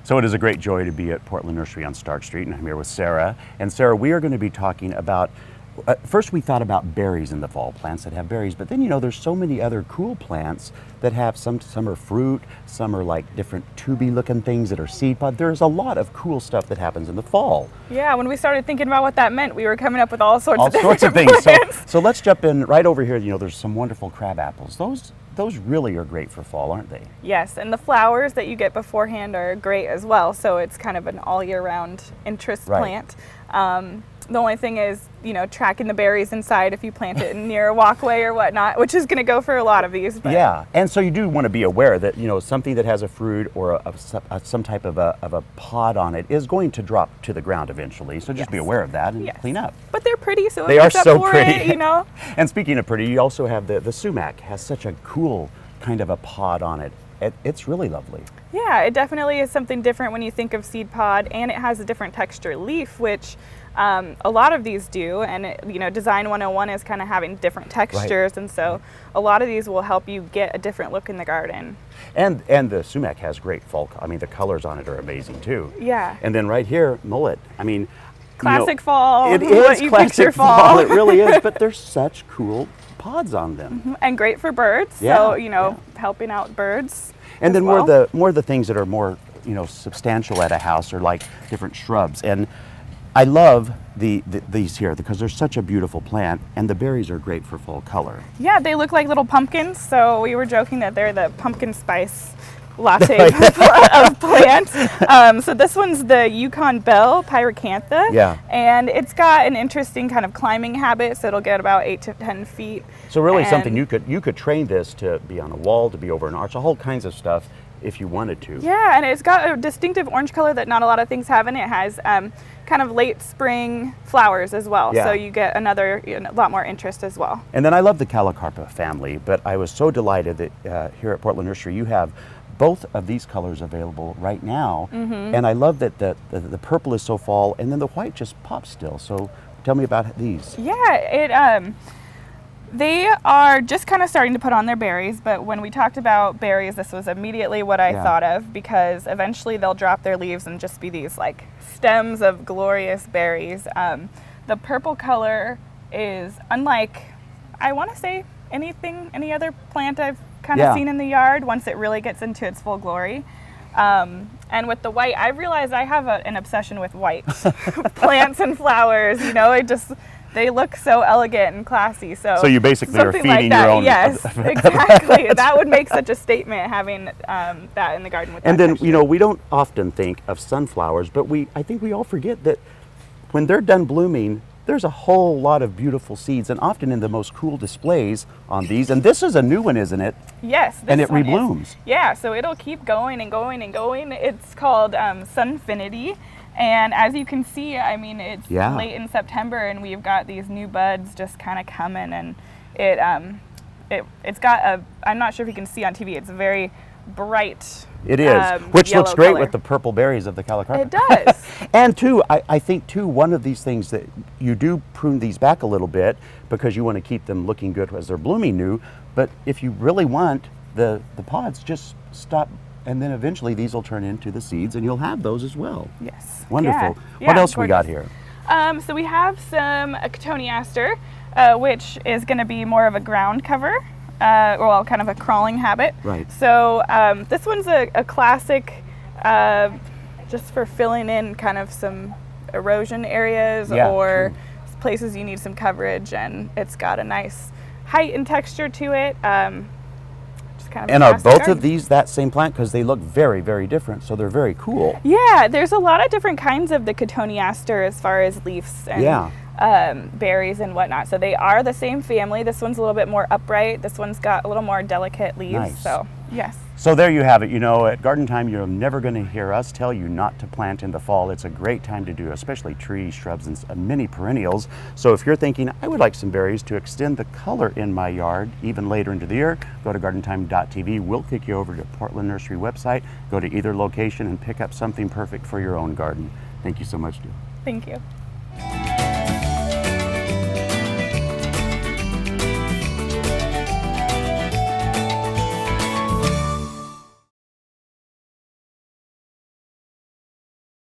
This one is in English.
So it is a great joy to be at Portland Nursery on Stark Street, and I'm here with Sarah. And Sarah, we are going to be talking about, first we thought about berries in the fall, plants that have berries, but then there's so many other cool plants that have some are fruit, some are like different tubey looking things that are seed pod. There's a lot of cool stuff that happens in the fall. Yeah, when we started thinking about what that meant, we were coming up with all sorts of things. Plants. So let's jump in right over here. There's some wonderful crab apples. Those really are great for fall, aren't they? Yes, and the flowers that you get beforehand are great as well. So it's kind of an all year round interest plant. The only thing is, tracking the berries inside if you plant it near a walkway or whatnot, which is going to go for a lot of these. But. Yeah, and so you do want to be aware that something that has a fruit or some type of a pod on it is going to drop to the ground eventually. So just be aware of that and clean up. But they're pretty, so they are so pretty. It, And speaking of pretty, you also have the sumac has such a cool kind of a pod on it. It's really lovely. Yeah, it definitely is something different when you think of seed pod, and it has a different texture leaf, which a lot of these do, and Design 101 is kind of having different textures, and so a lot of these will help you get a different look in the garden. And the sumac has great fall. The colors on it are amazing too. Yeah. And then right here, mullet. Classic fall. It is classic fall. It really is. But there's such cool pods on them. Mm-hmm. And great for birds. So helping out birds. And then more of the things that are more substantial at a house are like different shrubs. And I love these here because they're such a beautiful plant, and the berries are great for fall color. Yeah, they look like little pumpkins. So we were joking that they're the pumpkin spice latte of plants. So this one's the Yukon Belle pyracantha. Yeah. And it's got an interesting kind of climbing habit, so it'll get about 8 to 10 feet. So really something you could train this to be on a wall, to be over an arch, all kinds of stuff if you wanted to. Yeah, and it's got a distinctive orange color that not a lot of things have, and it has kind of late spring flowers as well. Yeah. So you get another a lot more interest as well. And then I love the Callacarpa family, but I was so delighted that here at Portland Nursery you have both of these colors available right now. Mm-hmm. And I love that the purple is so fall, and then the white just pops still. So tell me about these. Yeah, they are just kind of starting to put on their berries, but when we talked about berries, this was immediately what I thought of, because eventually they'll drop their leaves and just be these like stems of glorious berries. The purple color is unlike, I want to say, any other plant I've kind of seen in the yard once it really gets into its full glory. And with the white, I realized I have an obsession with white plants and flowers. They look so elegant and classy. So you basically are feeding like that. your own. Yes, exactly. That would make such a statement, having that in the garden with. And that then texture. we don't often think of sunflowers, but I think we all forget that when they're done blooming, there's a whole lot of beautiful seeds, and often in the most cool displays on these. And this is a new one, isn't it? Yes. And it reblooms. Yeah, so it'll keep going and going and going. It's called Sunfinity. And as you can see, it's late in September, and we've got these new buds just kind of coming, and it's got I'm not sure if you can see on TV, it's a very bright. It is, which looks great with the purple berries of the Callacarpa. It does. And I think one of these things that you do prune these back a little bit because you want to keep them looking good as they're blooming new, but if you really want the pods, just stop. And then eventually these will turn into the seeds, and you'll have those as well. Yes. Wonderful. Yeah. What else we got here? So we have some Katonah Aster, which is going to be more of a ground cover, kind of a crawling habit. Right. So this one's a classic just for filling in kind of some erosion areas or places you need some coverage, and it's got a nice height and texture to it. And are both of these that same plant? Because they look very, very different, so they're very cool. Yeah, there's a lot of different kinds of the Katonah Aster as far as leaves and berries and whatnot. So they are the same family. This one's a little bit more upright. This one's got a little more delicate leaves. Nice. So, yes. So there you have it. At Garden Time, you're never going to hear us tell you not to plant in the fall. It's a great time to do, especially trees, shrubs, and many perennials. So if you're thinking, I would like some berries to extend the color in my yard even later into the year, go to gardentime.tv. We'll kick you over to Portland Nursery website. Go to either location and pick up something perfect for your own garden. Thank you so much, Jill. Thank you.